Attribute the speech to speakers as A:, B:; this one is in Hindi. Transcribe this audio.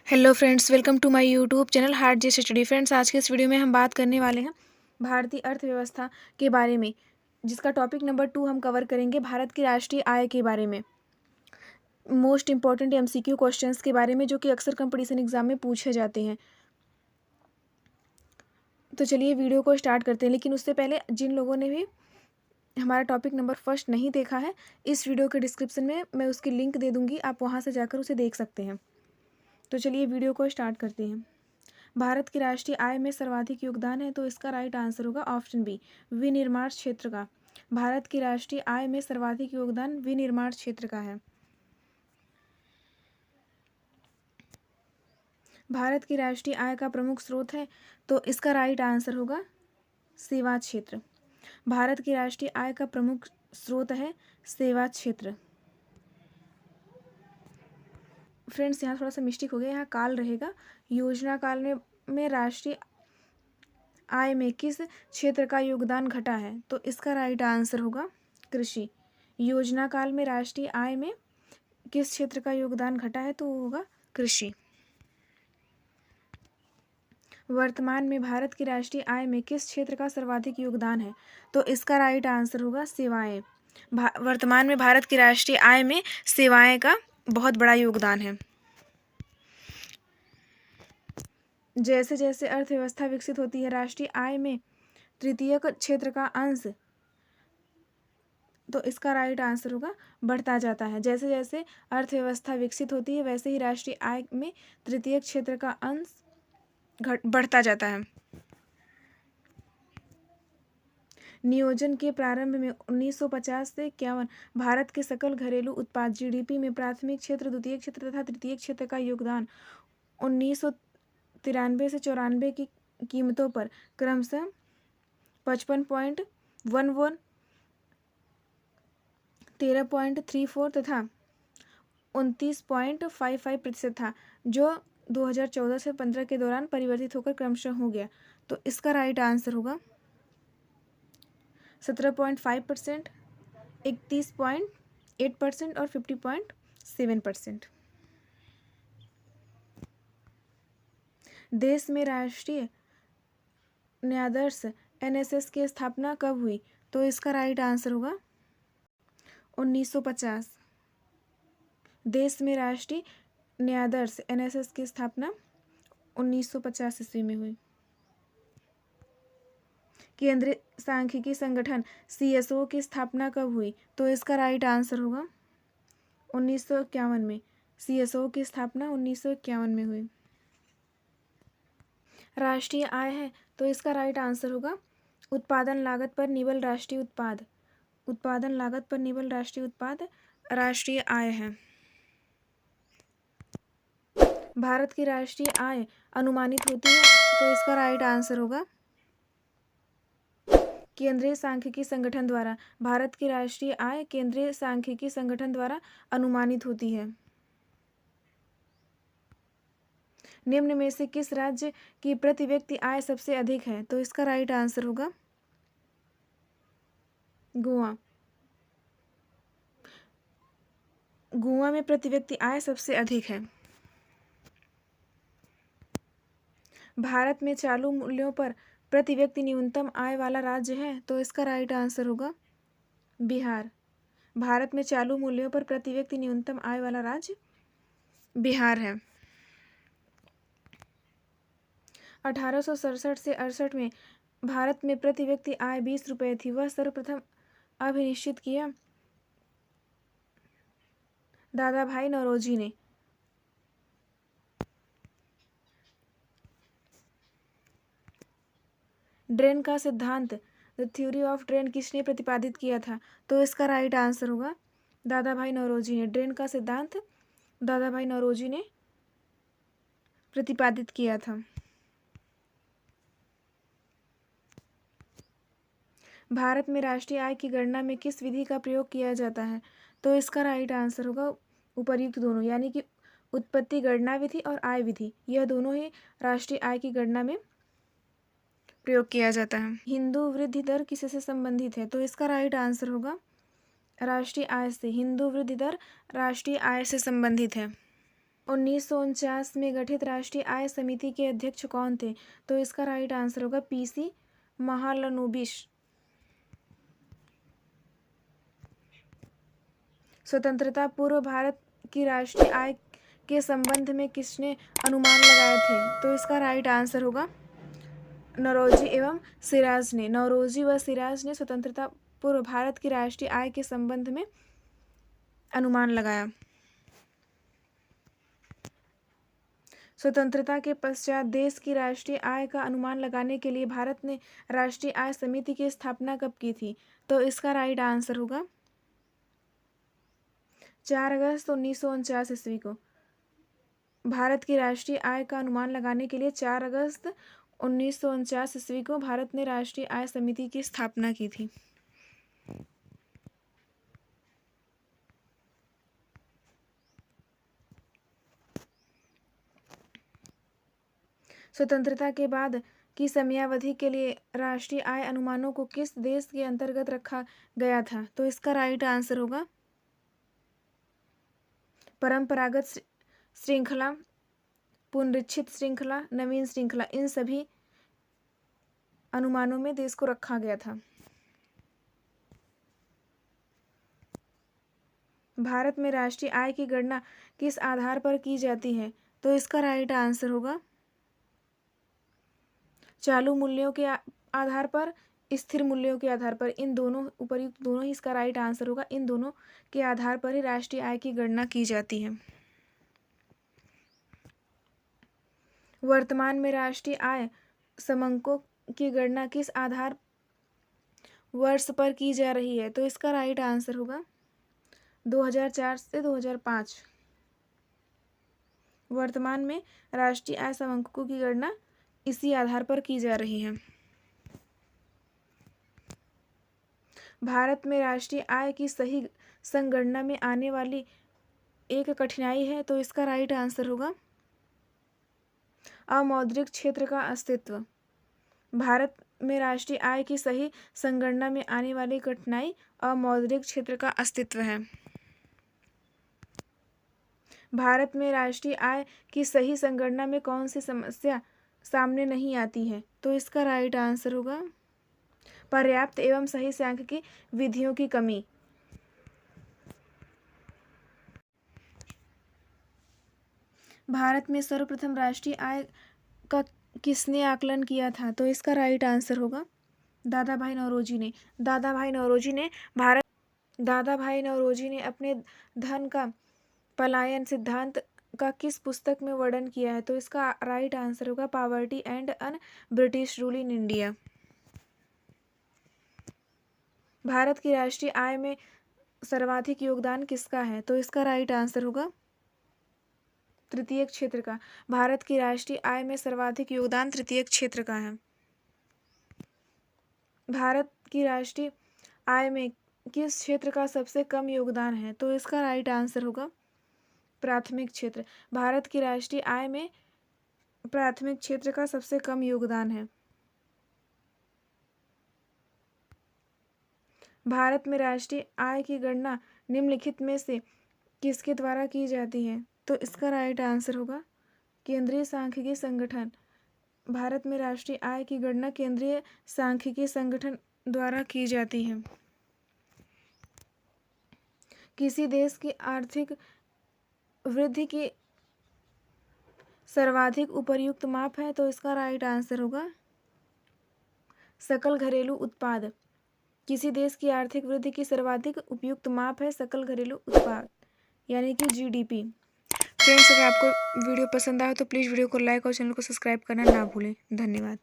A: Hello friends, welcome to my YouTube channel hard J study. Friends, आज के इस वीडियो में हम बात करने वाले हैं भारतीय अर्थव्यवस्था के बारे में, जिसका टॉपिक नंबर 2 हम कवर करेंगे भारत की राष्ट्रीय आय के बारे में, मोस्ट इंपॉर्टेंट एमसीक्यू क्वेश्चंस के बारे में जो कि अक्सर कंपटीशन एग्जाम में पूछे जाते हैं। तो चलिए वीडियो को स्टार्ट करते हैं, लेकिन उससे पहले जिन लोगों ने भी हमारा टॉपिक नंबर फर्स्ट नहीं देखा है, इस वीडियो के डिस्क्रिप्शन में मैं उसकी लिंक दे दूँगी, आप वहाँ से जाकर उसे देख सकते हैं। तो चलिए वीडियो को स्टार्ट करते हैं। भारत की राष्ट्रीय आय में सर्वाधिक योगदान है, तो इसका राइट आंसर होगा ऑप्शन बी, विनिर्माण क्षेत्र का। भारत की राष्ट्रीय आय में सर्वाधिक योगदान विनिर्माण क्षेत्र का है। भारत की राष्ट्रीय आय का प्रमुख स्रोत है, तो इसका राइट आंसर होगा सेवा क्षेत्र। भारत की राष्ट्रीय आय का प्रमुख स्रोत है सेवा क्षेत्र। फ्रेंड्स, यहाँ थोड़ा सा मिस्टेक हो गया, यहाँ काल रहेगा। योजना काल में राष्ट्रीय आय में किस क्षेत्र का योगदान घटा है, तो इसका राइट आंसर होगा कृषि। योजना काल में राष्ट्रीय आय में किस क्षेत्र का योगदान घटा है, तो वो होगा कृषि। वर्तमान में भारत की राष्ट्रीय आय में किस क्षेत्र का सर्वाधिक योगदान है, तो इसका राइट आंसर होगा सेवाएं। वर्तमान में भारत की राष्ट्रीय आय में सेवाएं का बहुत बड़ा योगदान है। जैसे जैसे अर्थव्यवस्था विकसित होती है, राष्ट्रीय आय में तृतीयक क्षेत्र का अंश, तो इसका राइट आंसर होगा बढ़ता जाता है। जैसे जैसे अर्थव्यवस्था विकसित होती है, वैसे ही राष्ट्रीय आय में तृतीयक क्षेत्र का अंश बढ़ता जाता है। नियोजन के प्रारंभ में 1950 से 51 भारत के सकल घरेलू उत्पाद जीडीपी में प्राथमिक क्षेत्र, द्वितीयक क्षेत्र तथा तृतीयक क्षेत्र का योगदान 1993 से 94 की कीमतों पर क्रमशः 55.11, 13.34 तथा 29.55% था, जो 2014 से 15 के दौरान परिवर्तित होकर क्रमशः हो गया। तो इसका राइट आंसर होगा 17.5%, 31.8% और 50.7%। देश में राष्ट्रीय न्यायाधीश एनएसएस की स्थापना कब हुई, तो इसका राइट आंसर होगा 1950। देश में राष्ट्रीय न्यायाधीश एनएसएस की स्थापना 1950 ईस्वी में हुई। केंद्रीय सांख्यिकी संगठन सीएसओ की स्थापना कब हुई, तो इसका राइट आंसर होगा 1951 में। सीएसओ की स्थापना 1951 में हुई। राष्ट्रीय आय है, तो इसका राइट आंसर होगा उत्पादन लागत पर निवल राष्ट्रीय उत्पाद। उत्पादन लागत पर निवल राष्ट्रीय उत्पाद राष्ट्रीय आय है। भारत की राष्ट्रीय आय अनुमानित होती है, तो इसका राइट आंसर होगा केंद्रीय सांख्यिकी संगठन द्वारा। भारत की राष्ट्रीय आय केंद्रीय सांख्यिकी संगठन द्वारा अनुमानित होती है। निम्न में से किस राज्य की प्रति व्यक्ति आय सबसे अधिक है, तो इसका राइट आंसर होगा गोवा। गोवा में प्रति व्यक्ति आय सबसे अधिक है। भारत में चालू मूल्यों पर प्रति व्यक्ति न्यूनतम आय वाला राज्य है, तो इसका राइट आंसर होगा बिहार। भारत में चालू मूल्यों पर प्रति व्यक्ति न्यूनतम आय वाला राज्य बिहार है। 1867 से 68 में भारत में प्रति व्यक्ति आय 20 रुपये थी। वह सर्वप्रथम अभिनिश्चित किया दादा भाई नौरोजी ने। ड्रेन का सिद्धांत, द थ्योरी ऑफ ड्रेन, किसने प्रतिपादित किया था, तो इसका राइट आंसर होगा दादा भाई नौरोजी ने। ड्रेन का सिद्धांत दादा भाई नौरोजी ने प्रतिपादित किया था। भारत में राष्ट्रीय आय की गणना में किस विधि का प्रयोग किया जाता है, तो इसका राइट आंसर होगा उपर्युक्त दोनों, यानी कि उत्पत्ति गणना विधि और आय विधि, यह दोनों ही राष्ट्रीय आय की गणना में प्रयोग किया जाता है। हिंदू वृद्धि दर किससे संबंधित है, तो इसका राइट आंसर होगा राष्ट्रीय आय से। हिंदू वृद्धि दर राष्ट्रीय आय से संबंधित है। 1949 में गठित राष्ट्रीय आय समिति के अध्यक्ष कौन थे? तो इसका राइट आंसर होगा पीसी महालनोबिश। स्वतंत्रता पूर्व भारत की राष्ट्रीय आय के संबंध में किसने अनुमान लगाए थे? तो इसका राइट आंसर होगा नौरोजी एवं सिराज ने। नौरोजी व सिराज ने स्वतंत्रता पूर्व भारत की राष्ट्रीय आय के संबंध में अनुमान लगाया। स्वतंत्रता के पश्चात देश की राष्ट्रीय आय का अनुमान लगाने के लिए भारत ने राष्ट्रीय आय समिति की स्थापना कब की थी? तो इसका राइट आंसर होगा 4 अगस्त 1949 ईस्वी को। भारत की राष्ट्रीय आय का अनुमान लगाने के लिए 4 अगस्त 1949 ईस्वी को भारत ने राष्ट्रीय आय समिति की स्थापना की थी। स्वतंत्रता के बाद की समयावधि के लिए राष्ट्रीय आय अनुमानों को किस देश के अंतर्गत रखा गया था? तो इसका राइट आंसर होगा परंपरागत श्रृंखला, पुनरीक्षित श्रृंखला, नवीन श्रृंखला, इन सभी अनुमानों में देश को रखा गया था। भारत में राष्ट्रीय आय की गणना किस आधार पर की जाती है? तो इसका राइट आंसर होगा चालू मूल्यों के आधार पर, स्थिर मूल्यों के आधार पर। इन दोनों उपर्युक्त दोनों ही इसका राइट आंसर होगा। इन दोनों के आधार पर ही राष्ट्रीय आय की गणना की जाती है। वर्तमान में राष्ट्रीय आय समंकों की गणना किस आधार वर्ष पर की जा रही है? तो इसका राइट आंसर होगा 2004 से 2005। वर्तमान में राष्ट्रीय आय समंकों की गणना इसी आधार पर की जा रही है। भारत में राष्ट्रीय आय की सही संगणना में आने वाली एक कठिनाई है, तो इसका राइट आंसर होगा अमौद्रिक क्षेत्र का अस्तित्व। भारत में राष्ट्रीय आय की सही संगणना में आने वाली कठिनाई अमौद्रिक क्षेत्र का अस्तित्व है। भारत में राष्ट्रीय आय की सही संगणना में कौन सी समस्या सामने नहीं आती है? तो इसका राइट आंसर होगा पर्याप्त एवं सही सांख्यिकी विधियों की कमी। भारत में सर्वप्रथम राष्ट्रीय आय का किसने आकलन किया था? तो इसका राइट आंसर होगा दादा भाई नौरोजी ने। दादा भाई नौरोजी ने अपने धन का पलायन सिद्धांत का किस पुस्तक में वर्णन किया है? तो इसका राइट आंसर होगा poverty and un British rule in India. Bharat की राष्ट्रीय आय में सर्वाधिक योगदान किसका है? तो इसका राइट आंसर होगा तृतीयक क्षेत्र का। भारत की राष्ट्रीय आय में सर्वाधिक योगदान तृतीयक क्षेत्र का है। भारत की राष्ट्रीय आय में किस क्षेत्र का सबसे कम योगदान है? तो इसका राइट आंसर होगा प्राथमिक क्षेत्र। भारत की राष्ट्रीय आय में प्राथमिक क्षेत्र का सबसे कम योगदान है। भारत में राष्ट्रीय आय की गणना निम्नलिखित में से किसके द्वारा की जाती है? तो इसका राइट आंसर होगा केंद्रीय सांख्यिकी संगठन। भारत में राष्ट्रीय आय की गणना केंद्रीय सांख्यिकी संगठन द्वारा की जाती है। किसी देश की आर्थिक वृद्धि की सर्वाधिक उपयुक्त माप है? तो इसका राइट आंसर होगा सकल घरेलू उत्पाद। किसी देश की आर्थिक वृद्धि की सर्वाधिक उपयुक्त माप है सकल घरेलू उत्पाद, यानी कि जीडीपी। फ्रेंड्स, अगर आपको वीडियो पसंद आए तो प्लीज़ वीडियो को लाइक और चैनल को सब्सक्राइब करना ना भूलें। धन्यवाद।